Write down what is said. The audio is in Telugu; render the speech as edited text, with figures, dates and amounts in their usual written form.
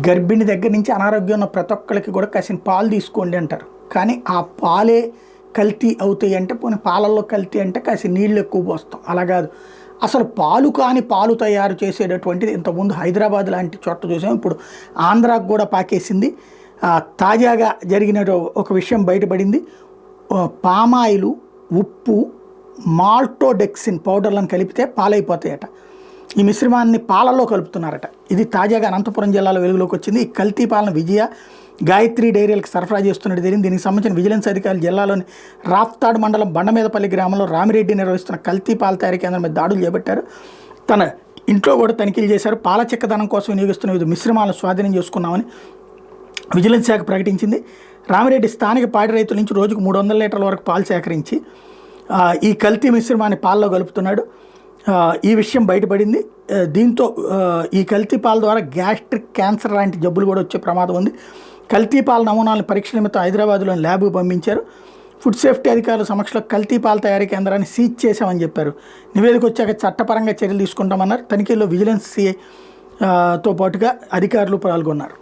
గర్భిణి దగ్గర నుంచి అనారోగ్యం ఉన్న ప్రతి ఒక్కరికి కూడా కాసిన పాలు తీసుకోండి అంటారు. కానీ ఆ పాలే కల్తీ అవుతాయి అంటే, పోనీ పాలల్లో కల్తీ అంటే కాసిన నీళ్ళు ఎక్కువ పోస్తాం. అలా కాదు, అసలు పాలు కాని పాలు తయారు చేసేటటువంటిది ఇంతకుముందు హైదరాబాద్ లాంటి చోట్ల చూసాం, ఇప్పుడు ఆంధ్రాకు కూడా పాకేసింది. తాజాగా జరిగిన ఒక విషయం బయటపడింది. పామాయిలు, ఉప్పు, మాల్టోడెక్సిన్ పౌడర్లను కలిపితే పాలైపోతాయట. ఈ మిశ్రమాన్ని పాలల్లో కలుపుతున్నారట. ఇది తాజాగా అనంతపురం జిల్లాలో వెలుగులోకి వచ్చింది. ఈ కల్తీ పాలన విజయ, గాయత్రి డైరీలకు సరఫరా చేస్తున్నట్టు తెలియదు. దీనికి సంబంధించిన విజిలెన్స్ అధికారులు జిల్లాలోని రాఫ్తాడు మండలం బండమీదపల్లి గ్రామంలో రామిరెడ్డి నిర్వహిస్తున్న కల్తీ పాల తయారీ కేంద్రం మీద దాడులు చేపట్టారు. తన ఇంట్లో కూడా తనిఖీలు చేశారు. పాల చిక్కదనం కోసం వినియోగిస్తున్న వివిధ మిశ్రమాలను స్వాధీనం చేసుకున్నామని విజిలెన్స్ శాఖ ప్రకటించింది. రామిరెడ్డి స్థానిక పాడి రైతుల నుంచి రోజుకు 300 లీటర్ల వరకు పాలు సేకరించి ఈ కల్తీ మిశ్రమాన్ని పాలలో కలుపుతున్నాడు. ఈ విషయం బయటపడింది. దీంతో ఈ కల్తీ పాల ద్వారా గ్యాస్ట్రిక్ క్యాన్సర్ లాంటి జబ్బులు కూడా వచ్చే ప్రమాదం ఉంది. కల్తీ పాల నమూనాలను పరీక్ష నిమిత్తం హైదరాబాద్లోని ల్యాబ్కు పంపించారు. ఫుడ్ సేఫ్టీ అధికారుల సమక్షంలో కల్తీ పాల తయారీ కేంద్రాన్ని సీజ్ చేశామని చెప్పారు. నివేదిక వచ్చాక చట్టపరంగా చర్యలు తీసుకుంటామన్నారు. తనిఖీల్లో విజిలెన్స్ సిఐ తో పాటుగా అధికారులు పాల్గొన్నారు.